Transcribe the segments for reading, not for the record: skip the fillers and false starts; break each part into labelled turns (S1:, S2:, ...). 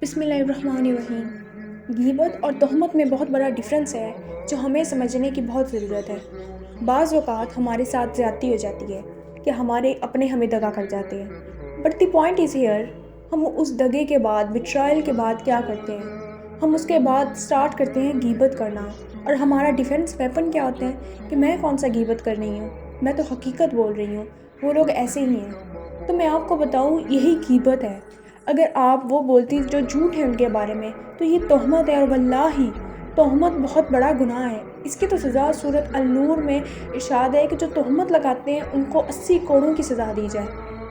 S1: بسم اللہ الرحمن الرحیم۔ غیبت اور تہمت میں بہت بڑا ڈفرینس ہے جو ہمیں سمجھنے کی بہت ضرورت ہے۔ بعض اوقات ہمارے ساتھ زیادتی ہو جاتی ہے کہ ہمارے اپنے ہمیں دغا کر جاتے ہیں، but the point is here, ہم اس دغے کے بعد، بیٹرائل کے بعد کیا کرتے ہیں؟ ہم اس کے بعد سٹارٹ کرتے ہیں غیبت کرنا، اور ہمارا ڈیفینس ویپن کیا ہوتا ہے کہ میں کون سا غیبت کر رہی ہوں، میں تو حقیقت بول رہی ہوں، وہ لوگ ایسے ہی ہیں۔ تو میں آپ کو بتاؤں، یہی غیبت ہے۔ اگر آپ وہ بولتی جو جھوٹ ہے ان کے بارے میں، تو یہ تہمت ہے، اور واللہ تہمت بہت بڑا گناہ ہے۔ اس کی تو سزا سورۃ النور میں ارشاد ہے کہ جو تہمت لگاتے ہیں ان کو 80 کوڑوں کی سزا دی جائے۔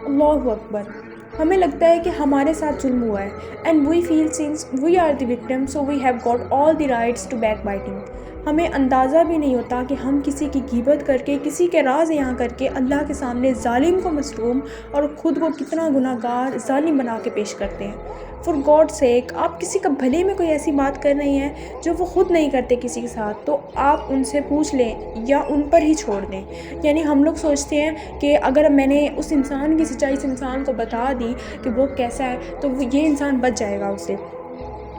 S1: اللہ اکبر۔ ہمیں لگتا ہے کہ ہمارے ساتھ ظلم ہوا ہے، and we feel since we are the victim so we have got all the rights to backbiting. ہمیں اندازہ بھی نہیں ہوتا کہ ہم کسی کی غیبت کر کے، کسی کے راز یہاں کر کے اللہ کے سامنے ظالم کو مظلوم اور خود کو کتنا گناہ گار ظالم بنا کے پیش کرتے ہیں۔ فار گاڈ سیک، آپ کسی کا بھلے میں کوئی ایسی بات کر رہی ہیں جو وہ خود نہیں کرتے کسی کے ساتھ، تو آپ ان سے پوچھ لیں یا ان پر ہی چھوڑ دیں۔ یعنی ہم لوگ سوچتے ہیں کہ اگر میں نے اس انسان کی سچائی اس انسان کو بتا دی کہ وہ کیسا ہے تو یہ انسان بچ جائے گا اس سے۔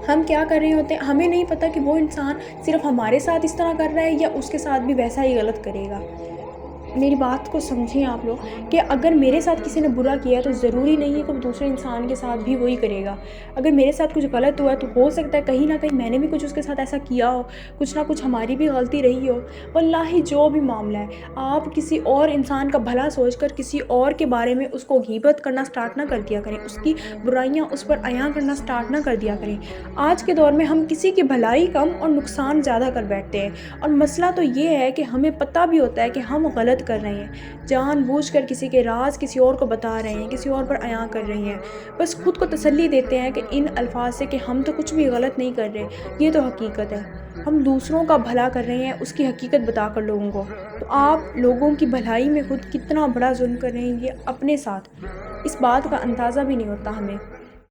S1: ہم کیا کر رہے ہوتے ہیں، ہمیں نہیں پتہ کہ وہ انسان صرف ہمارے ساتھ اس طرح کر رہا ہے یا اس کے ساتھ بھی ویسا ہی غلط کرے گا۔ میری بات کو سمجھیں آپ لوگ کہ اگر میرے ساتھ کسی نے برا کیا ہے تو ضروری نہیں ہے کہ وہ دوسرے انسان کے ساتھ بھی وہی کرے گا۔ اگر میرے ساتھ کچھ غلط ہوا ہے تو ہو سکتا ہے کہیں نہ کہیں میں نے بھی کچھ اس کے ساتھ ایسا کیا ہو، کچھ نہ کچھ ہماری بھی غلطی رہی ہو۔ واللہ جو بھی معاملہ ہے، آپ کسی اور انسان کا بھلا سوچ کر کسی اور کے بارے میں اس کو غیبت کرنا سٹارٹ نہ کر دیا کریں، اس کی برائیاں اس پر عیاں کرنا سٹارٹ نہ کر دیا کریں۔ آج کے دور میں ہم کسی کی بھلائی کم اور نقصان زیادہ کر بیٹھتے ہیں، اور مسئلہ تو یہ ہے کہ ہمیں پتہ بھی ہوتا ہے کہ ہم غلط کر رہے ہیں، جان بوجھ کر کسی کے راز کسی اور کو بتا رہے ہیں، کسی اور پر عیاں کر رہے ہیں، بس خود کو تسلی دیتے ہیں کہ ان الفاظ سے کہ ہم تو کچھ بھی غلط نہیں کر رہے۔ یہ تو حقیقت ہے، ہم دوسروں کا بھلا کر رہے ہیں اس کی حقیقت بتا کر لوگوں کو۔ تو آپ لوگوں کی بھلائی میں خود کتنا بڑا ظلم کر رہے ہیں یہ اپنے ساتھ، اس بات کا اندازہ بھی نہیں ہوتا ہمیں۔